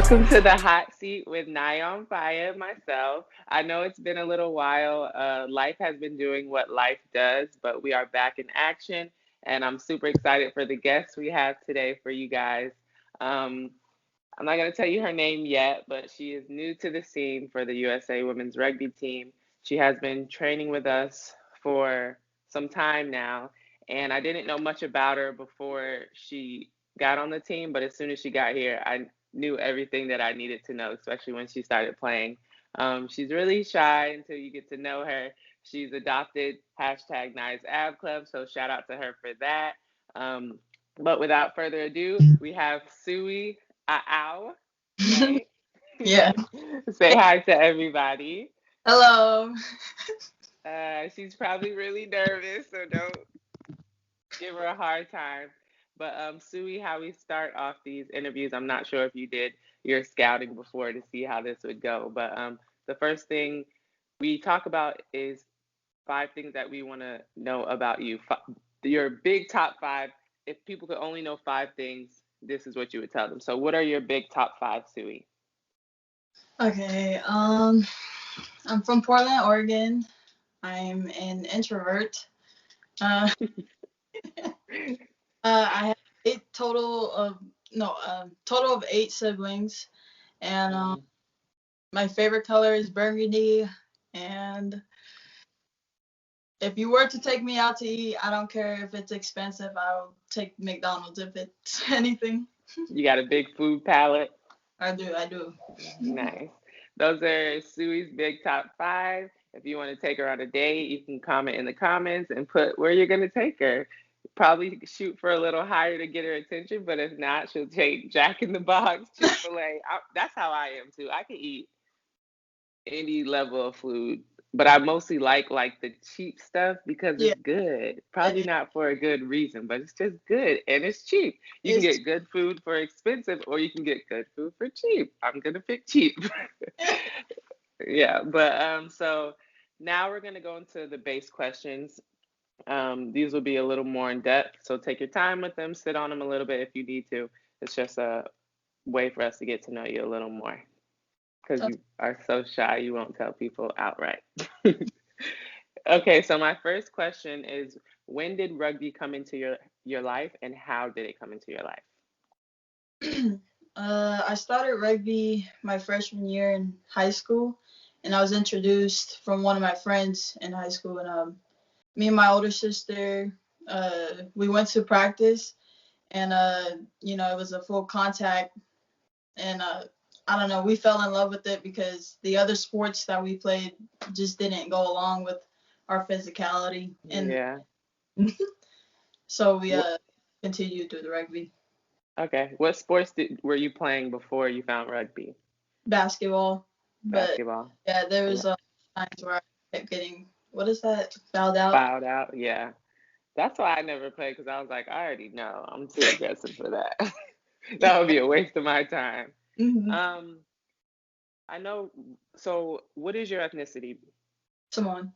Welcome to the hot seat with NAYAONFIYA, myself. I know it's been a little while. Life has been doing what life does, but we are back in action, and I'm super excited for the guests we have today for you guys. Um, I'm not going to tell you her name yet, but she is new to the scene for the USA Women's Rugby team. She has been training with us for some time now, and I didn't know much about her before she got on the team, but as soon as she got here, I knew everything that I needed to know, especially when she started playing. She's really shy until you get to know her. She's adopted hashtag Naya's Ab Club, so shout out to her for that. Um, but without further ado, we have Sui A'au, right? Yeah. Say hi to everybody. Hello. She's probably really nervous, so don't give her a hard time. But Sui, how we start off these interviews, I'm not sure if you did your scouting before to see how this would go, but the first thing we talk about is 5 things that we want to know about you. Your big top 5. If people could only know 5 things, this is what you would tell them. So, what are your big top 5, Sui? Okay. I'm from Portland, Oregon. I'm an introvert. Uh, I have eight total of no, total of 8 siblings, and Mhm. my favorite color is burgundy. And if you were to take me out to eat, I don't care if it's expensive. I'll take McDonald's if it's anything. You got a big food palette. I do. I do. Nice. Those are Sui's big top 5. If you want to take her on a date, you can comment in the comments and put where you're going to take her. Probably shoot for a little higher to get her attention, but if not, she'll take Jack in the Box, Chick-fil-A. That's how I am too. I can eat any level of food, but I mostly like the cheap stuff because Yeah. it's good. It, Probably not for a good reason, but it's just good and it's cheap. You can it's get good food for expensive or you can get good food for cheap. I'm gonna pick cheap. Yeah, but so now we're gonna go into the base questions. These will be a little more in depth, so take your time with them, sit on them a little bit if you need to. It's just a way for us to get to know you a little more because you are so shy you won't tell people outright. Okay, so my first question is when did rugby come into your life and how did it come into your life? I started rugby my freshman year in high school, and I was introduced from one of my friends in high school. And me and my older sister, we went to practice, and it was a full contact, and I don't know, we fell in love with it because the other sports that we played just didn't go along with our physicality, and Yeah. so we What, continued through the rugby. okay. What sports were you playing before you found rugby? Basketball, but Basketball. yeah, there Yeah. was times where I kept getting, what is that, fouled out. Fouled out. Yeah. That's why I never played because I was like, I already know. I'm too aggressive for that. That would be a waste of my time. Mm-hmm. Um, I know. So, what is your ethnicity? Samoan.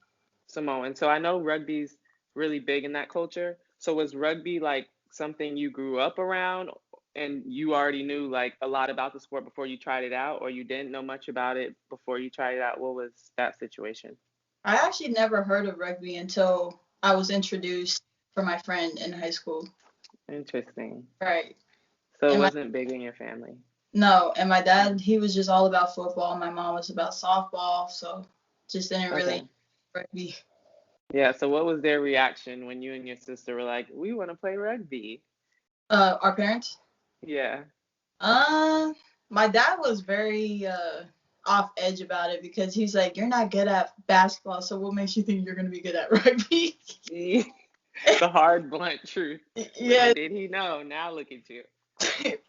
Samoan. So I know rugby's really big in that culture. So was rugby like something you grew up around and you already knew like a lot about the sport before you tried it out, or you didn't know much about it before you tried it out? What was that situation? I actually never heard of rugby until I was introduced from my friend in high school. Interesting. Right. So it And my wasn't big in your family. no, and my dad, he was just all about football. My mom was about softball, so just didn't really Okay. rugby. Yeah, so what was their reaction when you and your sister were like, "We want to play rugby"? Our parents. Yeah. Uh, my dad was very off edge about it because he's like, "You're not good at basketball, so what makes you think you're gonna be good at rugby?" The hard, blunt truth. Little Yeah, did he know. Now look at you.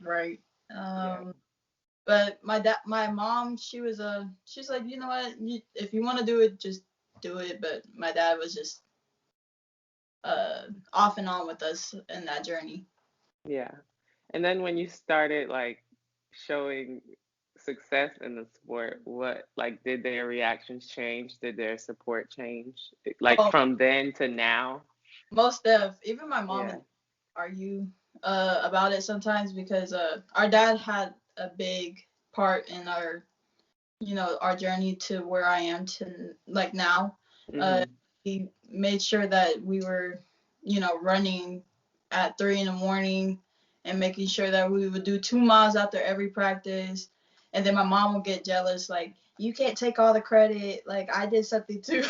right. Yeah. But my mom, she's like, you know what, if you want to do it, just do it. But my dad was just off and on with us in that journey. Yeah. And then when you started like showing success in the sport, what like did their reactions change? Did their support change? Like Oh, from then to now? most of even my mom Yeah. and argue about it sometimes because our dad had a big part in our, our journey to where I am to like now. Uh, Mhm. he made sure that we were, running at 3 in the morning and making sure that we would do 2 miles after every practice. And then my mom would get jealous, like, you can't take all the credit. Like, I did something too.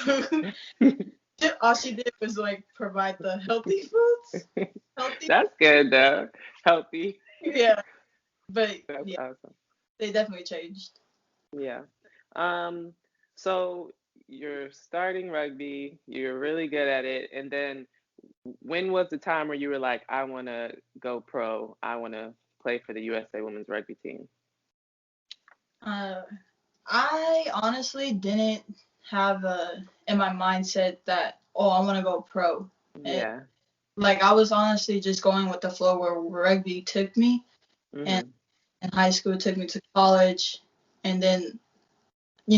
All she did was like provide the healthy foods. Healthy. That's good though. Healthy. Yeah. But That's yeah, awesome. they definitely changed. Yeah. Um, so you're starting rugby, you're really good at it, and then when was the time where you were like, I want to go pro, I want to play for the USA women's rugby team? Uh, I honestly didn't have in my mindset that, oh, I want to go pro. And Yeah. like I was honestly just going with the flow where rugby took me, and Mhm. in high school it took me to college, and then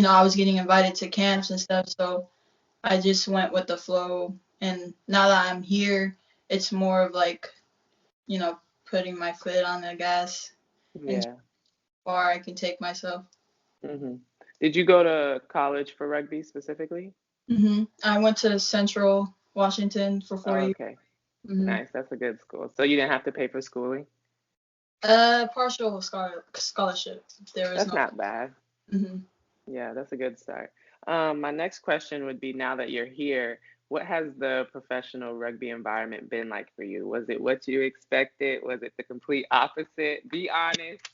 I was getting invited to camps and stuff, so I just went with the flow. And now that I'm here, it's more of like, you know, putting my foot on the gas and Yeah. how far I can take myself. Mhm. Did you go to college for rugby specifically? I went to Central Washington for 4 years. Okay. hmm Nice. That's a good school. So you didn't have to pay for schooling? Partial scholarship. There was That's no. not bad. hmm Yeah, that's a good start. My next question would be now that you're here, what has the professional rugby environment been like for you? Was it what you expected? Was it the complete opposite? Be honest.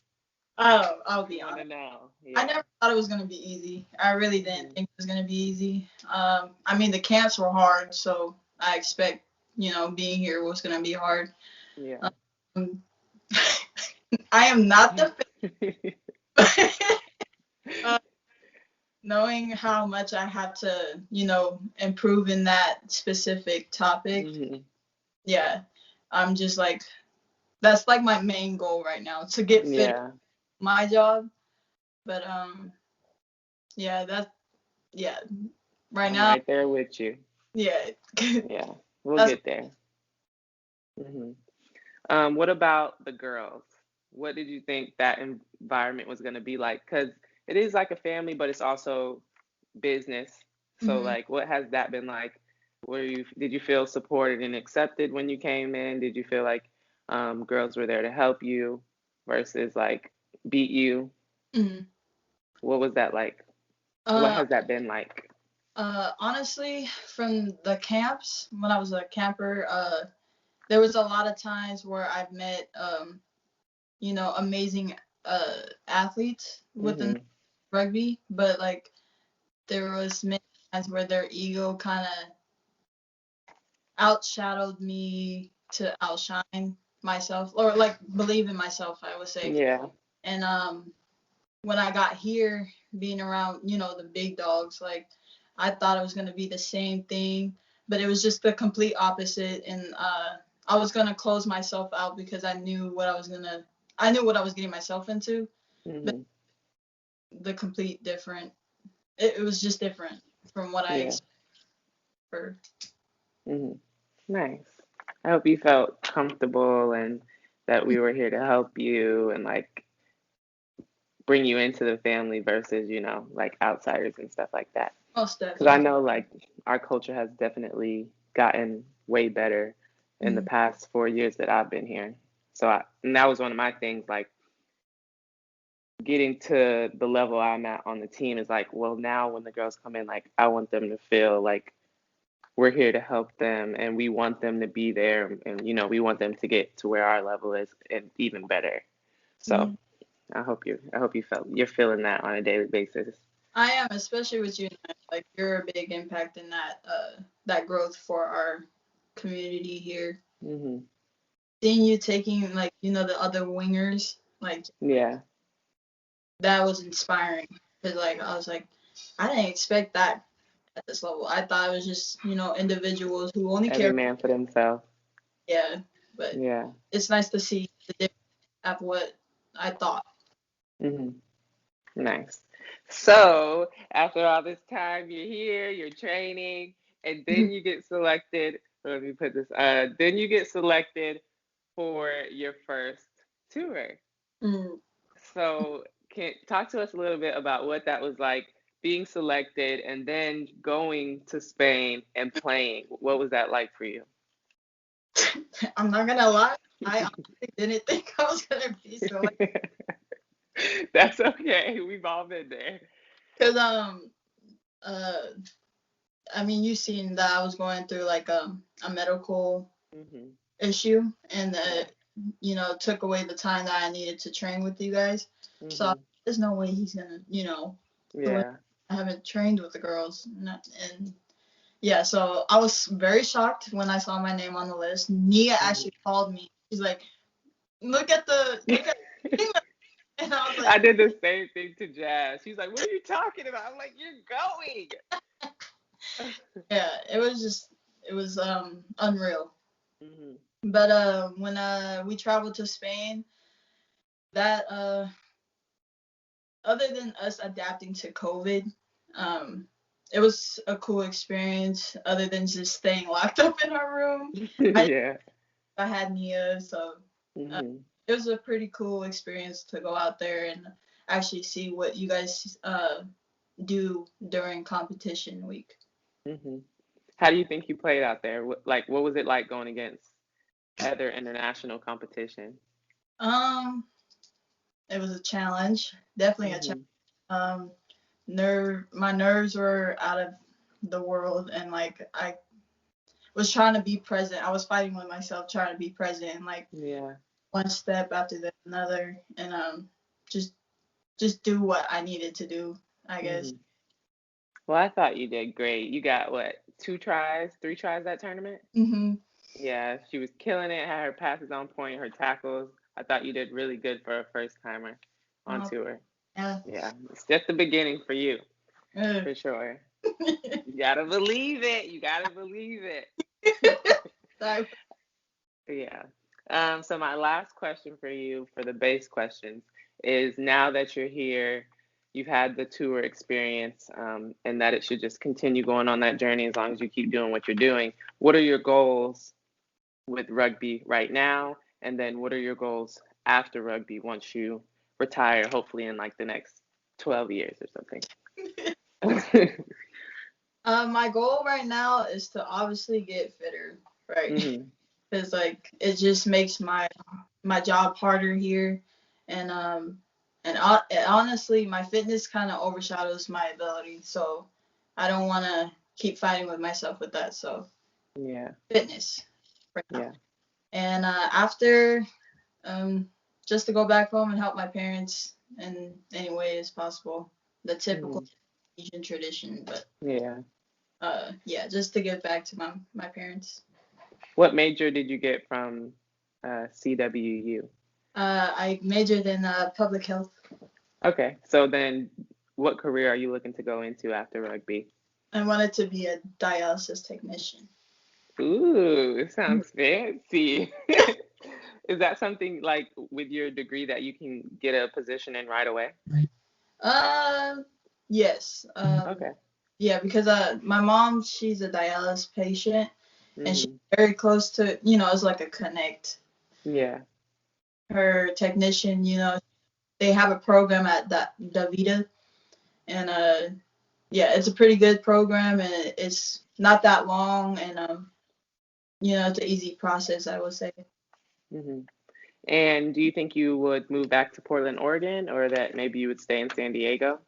Oh, I'll We be want to honest. know. I Yeah. never thought it was gonna be easy. I really didn't Hmm. think it was gonna be easy. I mean the camps were hard, so I expect being here was gonna be hard. Yeah. Um, I am not the fan. uh, knowing how much I have to improve in that specific topic. Hmm. Yeah, I'm just like that's like my main goal right now to get fit at Yeah. my job. But yeah, yeah, right I'm now, right there with you. yeah. Yeah. We'll That's get there. Hmm. What about the girls? What did you think that environment was going to be like? Because it is like a family, but it's also business. So, mhm. like, what has that been like? Did you feel supported and accepted when you came in? Did you feel like girls were there to help you versus like beat you? Mhm. What was that like? What Uh, has that been like? Honestly, from the camps when I was a camper, there was a lot of times where I've met amazing athletes within Hmm. rugby, but like there was many times where their ego kind of outshadowed me to outshine myself or like believe in myself, I would say. Yeah. And when I got here, being around the big dogs, like I thought it was gonna be the same thing, but it was just the complete opposite. And I was gonna close myself out because I knew what I was getting myself into, but Hmm. the complete different. It was just different from what I Yeah. expected. Hmm. Nice. I hope you felt comfortable and that we were here to help you and like bring you into the family versus, like outsiders and stuff like that. Most Because I definitely. know like our culture has definitely gotten way better in the Mm-hmm. past 4 years that I've been here. And that was one of my things, like getting to the level I'm at on the team is like, well, now when the girls come in, like I want them to feel like we're here to help them and we want them to be there and we want them to get to where our level is and even better. So Mm-hmm. I hope you're feeling that on a daily basis. I am, especially with you. Like you're a big impact in that growth for our community here. Hmm. Seeing you taking like the other wingers, like Yeah. that was inspiring. Cause like I was like, I didn't expect that at this level. I thought it was just individuals who only Every care. man for themselves. Yeah, but Yeah. it's nice to see the difference of what I thought. Hmm. Nice. So after all this time, you're here, you're training, and then you get selected. Let me put this. Then you get selected for your first tour. Mm. So can talk to us a little bit about what that was like being selected and then going to Spain and playing. What was that like for you? I'm not gonna lie, I honestly didn't think I was gonna be so, That's okay. We've all been there. because uh I mean, you seen that I was going through like a medical Hmm. issue, and Yeah. took away the time that I needed to train with you guys. So Hmm. there's no way he's gonna, the way Yeah. I haven't trained with the girls, and yeah, so I was very shocked when I saw my name on the list. Nia Hmm. actually called me. She's like, look at the email. And I was I like, did the same thing to Jazz. She's like, "What are you talking about?" I'm like, "You're going." yeah, it was unreal. Hmm. But when we traveled to Spain, that other than us adapting to COVID, um, it was a cool experience. Other than just staying locked up in our room, I Yeah. I had Nia, so uh, Hmm. it was a pretty cool experience to go out there and actually see what you guys do during competition week. Hmm. How do you think you played out there? What was it like going against other international competition? Um, it was a challenge, definitely a challenge. Hmm. Um, my nerves were out of the world, and like I was trying to be present. I was fighting with myself, trying to be present, and like Yeah. one step after the another, and just just do what I needed to do, I guess. Hmm. Well, I thought you did great. You got what, two tries, three tries that tournament? Hmm. Yeah, she was killing it, had her passes on point, her tackles. I thought you did really good for a first timer on Um, tour. yeah. Yeah, it's just the beginning for you, Uh, for sure. You gotta believe it. You gotta believe it. so, Yeah. So my last question for you for the base questions is now that you're here, you've had the tour experience, and that it should just continue going on that journey as long as you keep doing what you're doing. What are your goals with rugby right now? And then what are your goals after rugby once you retire, hopefully in like the next 12 years or something? my goal right now is to obviously get fitter, right? Hmm. Because like it just makes my job harder here, and honestly, my fitness kind of overshadows my ability, so I don't want to keep fighting with myself with that. So Yeah. fitness right now, Yeah. and after um, just to go back home and help my parents in any way as possible, the typical Hmm. Asian tradition, but Yeah. yeah, just to give back to my parents. What major did you get from CWU? I majored in public health. Okay, so then what career are you looking to go into after rugby? I wanted to be a dialysis technician. Ooh, it sounds fancy. Is that something like with your degree that you can get a position in right away? Uh, yes. Okay. Yeah, because my mom, she's a dialysis patient, and she's Hmm. very close to, it's like a connect. Yeah. Her technician, they have a program at Davida, and yeah, it's a pretty good program, and it's not that long, and it's an easy process, I would say. Hmm. And do you think you would move back to Portland, Oregon, or that maybe you would stay in San Diego?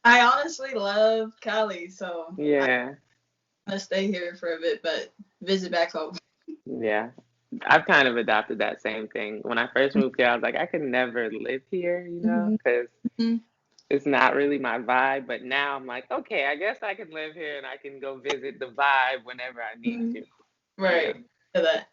I honestly love Cali, so I Yeah. want to stay here for a bit, but visit back home. Yeah. I've kind of adopted that same thing. When I first moved here, I was like, I could never live here, Hmm. because Hmm. it's not really my vibe. But now I'm like, okay, I guess I can live here and I can go visit the vibe whenever I need Hmm. to. Yeah, Right. To that.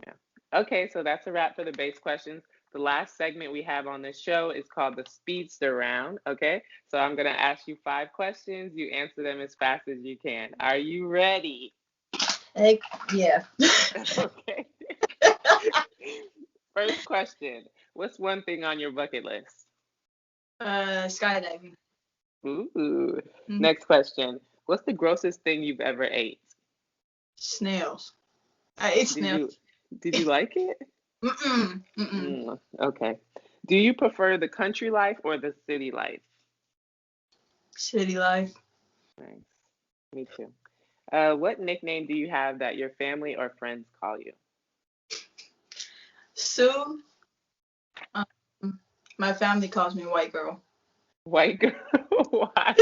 yeah. Okay, so that's a wrap for the base questions. The last segment we have on this show is called the speedster round. Okay, so I'm gonna ask you 5 questions. You answer them as fast as you can. Are you ready? Heck, yeah. Okay. First question. What's one thing on your bucket list? Skydiving. Ooh. Hmm. Next question. What's the grossest thing you've ever ate? Snails. I ate Did snails. you did you like it? Mm-mm. Mm-mm. Okay. Do you prefer the country life or the city life? City life. Nice. Me too. What nickname do you have that your family or friends call you? Sue. Um, my family calls me white girl. White girl. Why?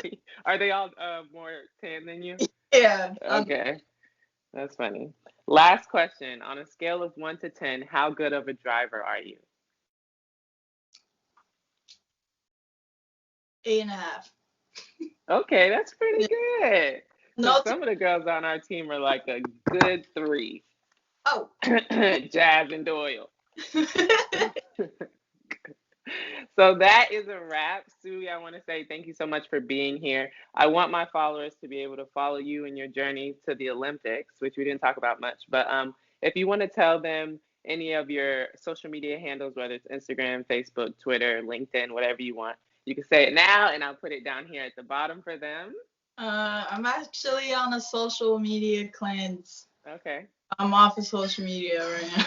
Are they all more tan than you? Yeah. Okay, that's funny. Last question. On a scale of 1 to 10, how good of a driver are you? 8.5. Okay, that's pretty Yeah. good. Because No. some of the girls on our team are like a good 3. Oh. Jazz and Doyle. So that is a wrap. Sui, I want to say thank you so much for being here. I want my followers to be able to follow you in your journey to the Olympics, which we didn't talk about much. But if you want to tell them any of your social media handles, whether it's Instagram, Facebook, Twitter, LinkedIn, whatever you want, you can say it now, and I'll put it down here at the bottom for them. I'm actually on a social media cleanse. Okay. I'm off of social media right now.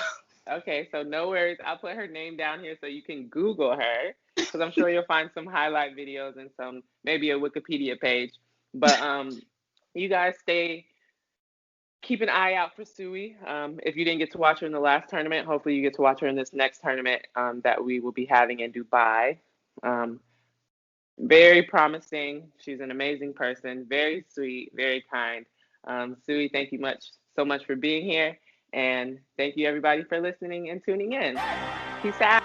Okay, so no worries. I'll put her name down here so you can Google her because I'm sure you'll find some highlight videos and some maybe a Wikipedia page. But you guys keep an eye out for Sui. If you didn't get to watch her in the last tournament, hopefully you get to watch her in this next tournament that we will be having in Dubai. Um, Very promising. She's an amazing person, very sweet, very kind. Sui, thank you so much for being here. And thank you everybody for listening and tuning in. Peace out.